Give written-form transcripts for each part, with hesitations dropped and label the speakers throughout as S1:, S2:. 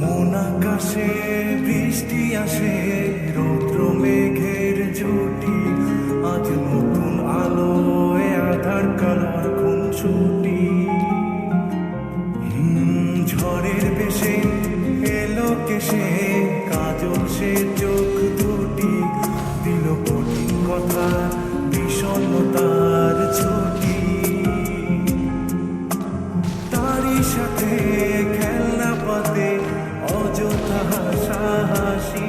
S1: মন আকাশে বৃষ্টি আসে, রৌদ্র মেঘের জুটি, আজ নতুন আলোয় আধার কালোর খুনসুটি। ঝড়ের বেশে এলো কেসে, কাজল সে চোখ দুটি, দিল কঠিন কথা বিষণ্ণতার ছুটি। তারই সাথে খেলনা পাতে অযথা হাসাহাসি,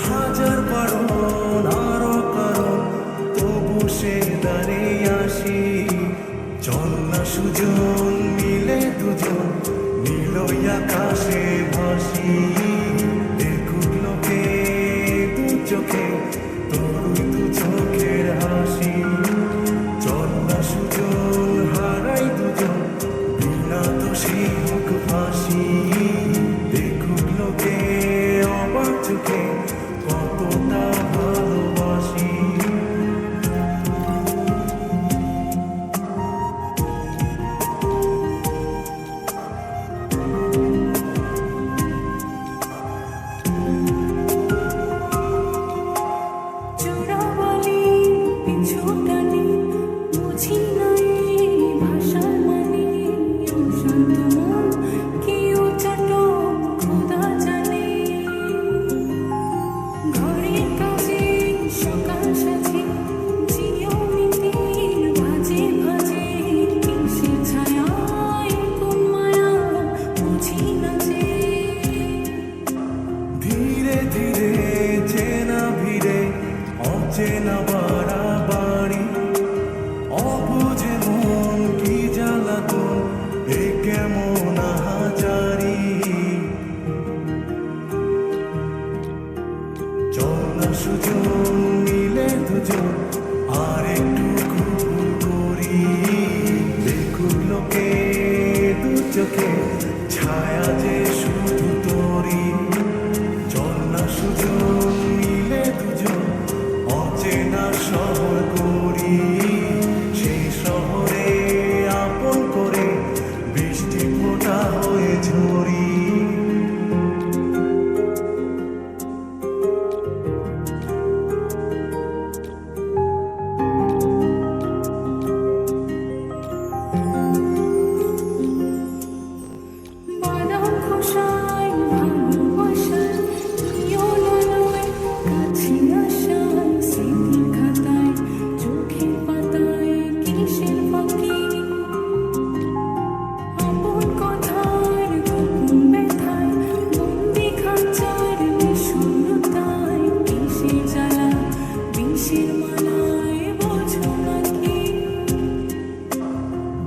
S1: হাজার বারণ আরো কারণ, তবু সে দাঁড়িয়ে আসি। চল না সুজন মিলে দুজন, নীলই আকাশে ভাসি, দেখুক লোকে দু চোখে তোর দু চোখের হাসি। চল না সুজন হারাই দুজন, বিনা দোষী মুখ ফাঁসি, দেখুক লোকে অবাক চোখে কতটা ভালোবাসি। ধীরে ধীরে চেনা ভিড়ে অচেনা বাড়াবাড়ি, অবুঝে মন কি জ্বালাতন, এ কেমন আহাজারি। চল না সুজন মিলে দুজন, আর একটু ঘুর করি, দেখুক লোকে দু চোখে ছায়া যে শুধু তোরি। চল না সুজন মিলে দুজন, অচেনা শহর করি, সেই শহরে আপন করে বৃষ্টি ফোঁটা হয়ে ঝরি।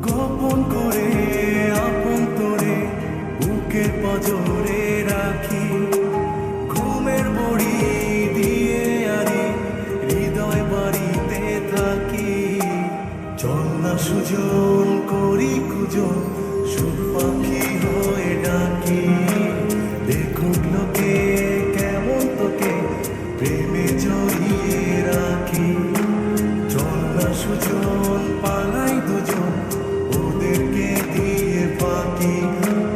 S1: গোপন করে আপন তোরে বুকের পজরে রাখি, ঘুমের বড়ি দিয়ে আরি হৃদয় বাড়িতে থাকি। চল না সুজন করি খুঁজন, সুখ পাখি হয়ে ডাকি, দেখুক লোকে কেমন তোকে প্রেমে জড়িয়ে রাখি। চল না সুজন পালাই দুজন, ওদেরকে দিয়ে ফাঁকি,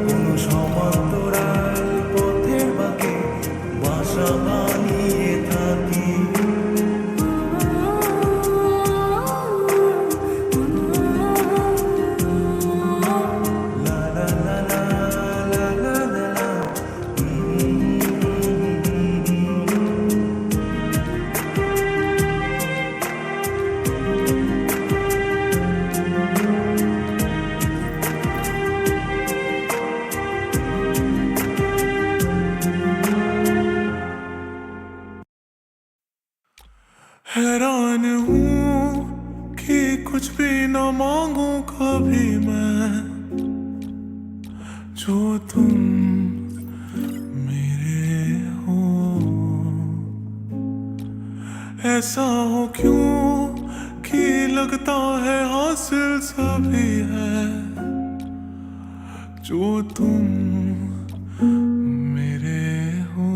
S1: কোনো সমান্তরাল পথের বাঁকে বাসা বানিয়ে থাকি। লা লা লা লা লা লা লা লা। हैरान हूँ कि कुछ भी न मांगूं कभी मैं, जो तुम मेरे हो। ऐसा हो क्यों कि लगता है हासिल सभी है, जो तुम मेरे हो।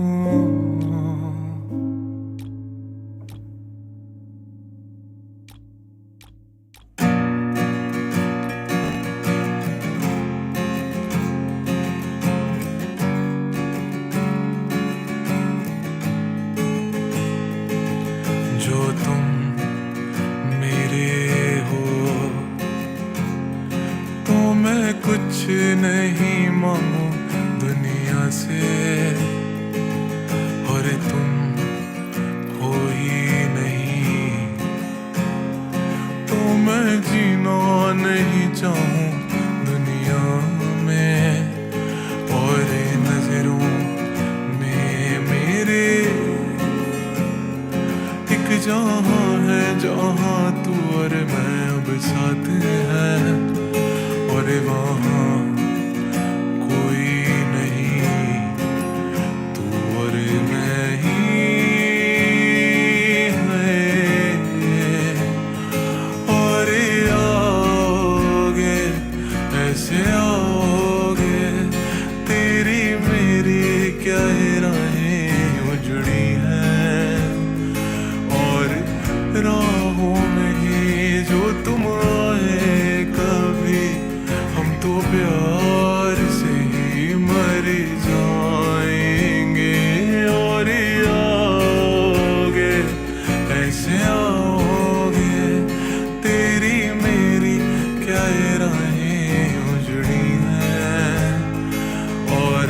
S1: मैं कुछ नहीं मांगू दुनिया से, और तुम हो ही नहीं, तो मैं जीना नहीं चाहूँ दुनिया में। और नजरों में मेरे एक जहाँ है जहाँ तू और मैं अब साथ है, और वहाँ कोई नहीं, तू और मैं ही है। और आओगे ऐसे आओगे, तेरी मेरी क्या राहें यूं जुड़ी हैं, और राहों में ही जो तुम आए कभी, हम तो प्यार से ही मर जाएंगे। और आओगे ऐसे आओगे, तेरी मेरी क्या राहें यूं जुड़ी हैं, और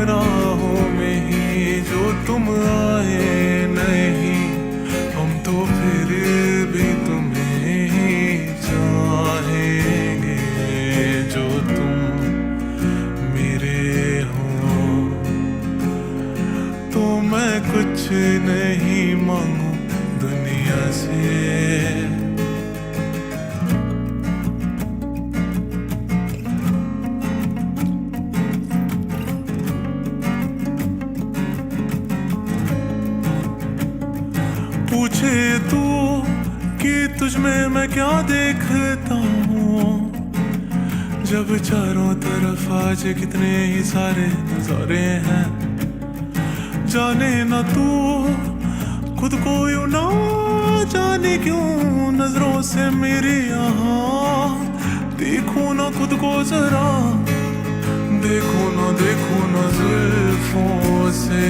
S1: राहों में ही जो तुम आए नहीं, हम तो फिर भी तुम्हें ही चाहेंगे। जो तुम मेरे हो, तो मैं कुछ नहीं मांगू दुनिया से। पूछे तू कि तुझ में मैं क्या देखता हूँ, जब चारों तरफ आज कितने ही सारे नजारे हैं। जाने ना तू खुद को यूं ना जाने क्यों नजरों से मेरी यहाँ, देखो ना खुद को जरा, देखो ना जुल्फों से